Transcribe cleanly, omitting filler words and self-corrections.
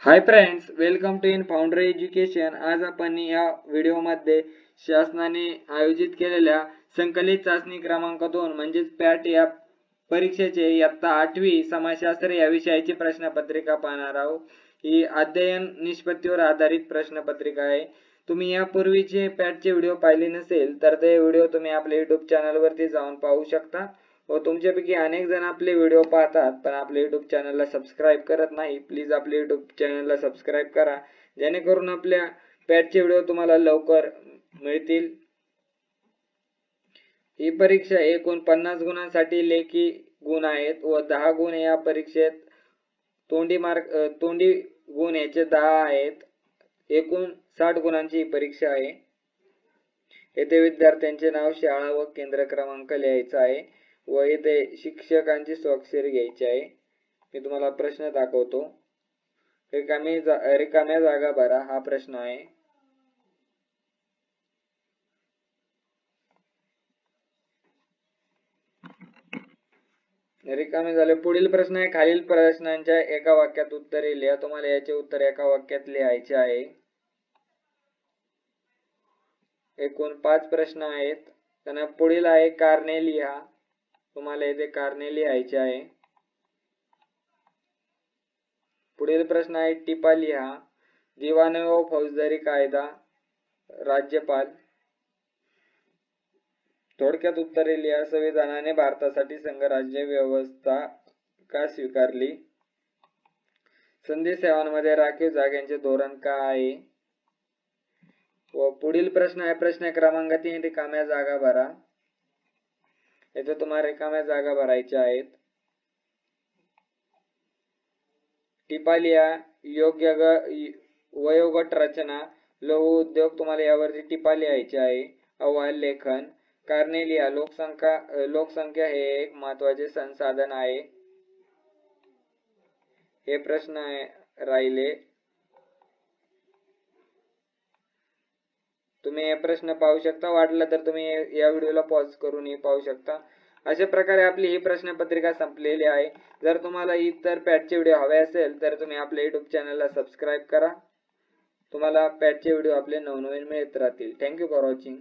High friends, welcome to in founder education. आज आपण या व्हिडिओमध्ये शासनाने आयोजित केलेल्या संकलित चाचणी क्रमांक 2 म्हणजेच पॅट या परीक्षेचे इयत्ता 8वी समाजशास्त्र या विषयाची प्रश्नपत्रिका पाहणार आहोत। ही अध्ययन निष्पत्तीवर आधारित प्रश्नपत्रिका आहे। तुम्ही यापूर्वीचे पॅटचे व्हिडिओ पाहिले नसेल तर ते व्हिडिओ तुम्ही आपल्या YouTube चॅनलवरती जाऊन पाहू शकता व तुमच्यापैकी अनेक जण आपले व्हिडिओ पाहतात पण आपल्या YouTube चॅनलला सबस्क्राइब करत नाही। प्लीज आपल्या YouTube चॅनलला सबस्क्राइब करा जेणेकरून आपल्या पॅटचे व्हिडिओ तुम्हाला लवकर मिळतील। ही परीक्षा एकूण 50 गुणांसाठी लेखी गुण आहेत व 10 गुण या परीक्षेत तोंडी गुण याचे 10 आहेत। एकूण 60 गुणांची ही परीक्षा आहे। येथे विद्यार्थ्यांचे नाव, शाळा व केंद्र क्रमांक लिहायचा आहे व येथे शिक्षकांची स्वाक्षरी घ्यायची आहे। मी तुम्हाला प्रश्न दाखवतो। रिकाम्या जागा भरा हा प्रश्न आहे। रिकामे झाले। पुढील प्रश्न आहे, खालील प्रश्नांच्या एका वाक्यात उत्तरे लिहा। तुम्हाला याचे उत्तर एका वाक्यात लिहायचे आहे। एकूण 5 प्रश्न आहेत। त्यांना पुढील आहे कारणे लिहा। तुम्हाला येथे कारणे लिहायचे आहे। पुढील प्रश्न आहे टिपा लिहा। दिवाणी व फौजदारी कायदा, राज्यपाल। थोडक्यात उत्तरे लिहा। संविधानाने भारतासाठी संघराज्य व्यवस्था का स्वीकारली? संधी सेवांमध्ये राखीव जागांचे धोरण काय आहे? व पुढील प्रश्न आहे प्रश्न क्रमांक 3, रिकाम्या जागा भरा। येथे तुम्हाला रिकाम्या जागा भरायच्या आहेत। टिपा लिहा। वयोगट रचना, लघु उद्योग, तुम्हाला यावरती टिपा लिहायची आहे। अहवाल लेखन, कारणे लिहा। लोकसंख्या हे एक महत्त्वाचे संसाधन आहे। हे प्रश्न राहिले। तुम्ही हे प्रश्न पाहू शकता। वाटलं तर तुम्ही या व्हिडिओला पॉज करूनही पाहू शकता। अशा प्रकारे आपली ही प्रश्नपत्रिका संपलेली आहे। जर तुम्हाला इतर पॅटचे व्हिडिओ हवे असेल तर तुम्ही आपल्या YouTube चॅनलला सबस्क्राइब करा। तुम्हाला पॅटचे व्हिडिओ आपले नवनवीन मिळत राहतील। Thank you for watching.